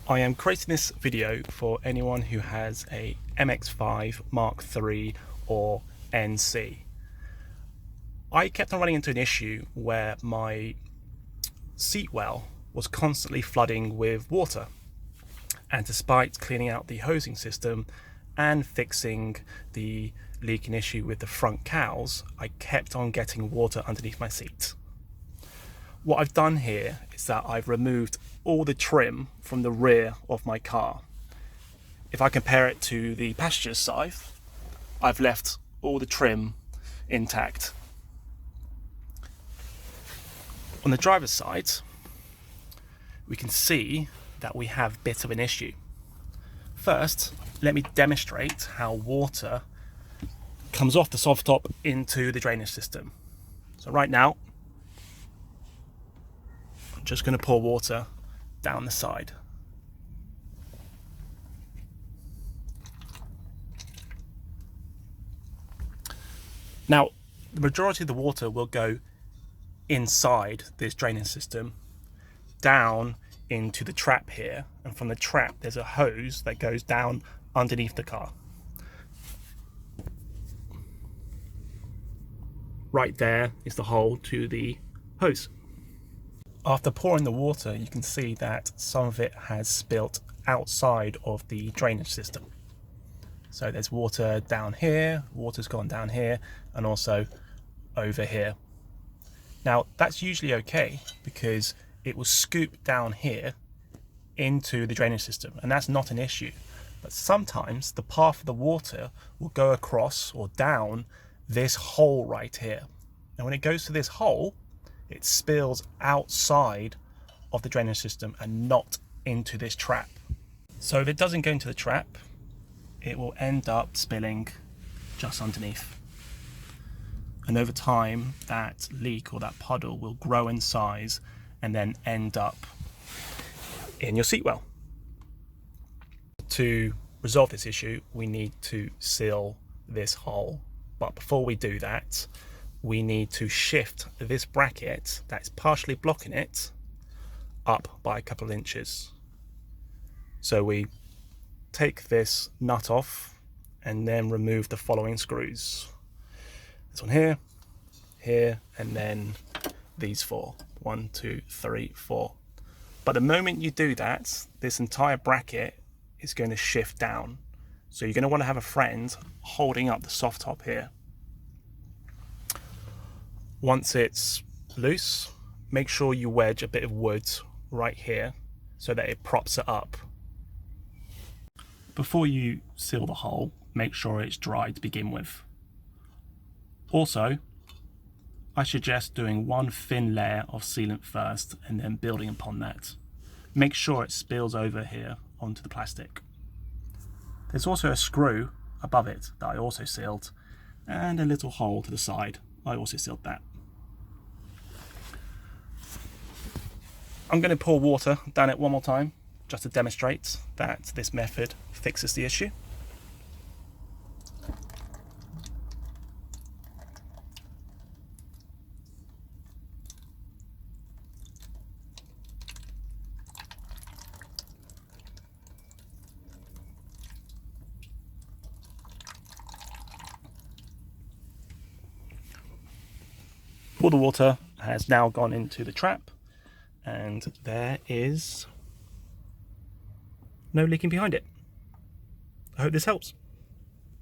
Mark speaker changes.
Speaker 1: I am creating this video for anyone who has a MX5 Mark III or NC. I kept on running into an issue where my seat well was constantly flooding with water, and despite cleaning out the hosing system and fixing the leaking issue with the front cowls, I kept on getting water underneath my seat. What I've done here is that I've removed all the trim from the rear of my car. If I compare it to the passenger side, I've left all the trim intact. On the driver's side, we can see that we have a bit of an issue. First, let me demonstrate how water comes off the soft top into the drainage system. So right now, I'm just going to pour water down the side. Now, the majority of the water will go inside this drainage system, down into the trap here, and from the trap there's a hose that goes down underneath the car. Right there is the hole to the hose. After pouring the water, you can see that some of it has spilt outside of the drainage system. So there's water down here, water's gone down here, and also over here. Now that's usually okay because it will scoop down here into the drainage system, and that's not an issue. But sometimes the path of the water will go across or down this hole right here. And when it goes to this hole, it spills outside of the drainage system and not into this trap. So if it doesn't go into the trap, it will end up spilling just underneath. And over time, that leak or that puddle will grow in size and then end up in your seat well. To resolve this issue, we need to seal this hole. But before we do that, we need to shift this bracket that's partially blocking it up by a couple of inches. So we take this nut off and then remove the following screws. This one here, here, and then these four. 1, 2, 3, 4. But the moment you do that, this entire bracket is going to shift down. So you're going to want to have a friend holding up the soft top here. Once it's loose, make sure you wedge a bit of wood right here so that it props it up. Before you seal the hole, make sure it's dry to begin with. Also, I suggest doing one thin layer of sealant first and then building upon that. Make sure it spills over here onto the plastic. There's also a screw above it that I also sealed, and a little hole to the side. I also sealed that. I'm going to pour water down it one more time just to demonstrate that this method fixes the issue. All the water has now gone into the trap, and there is no leaking behind it. I hope this helps.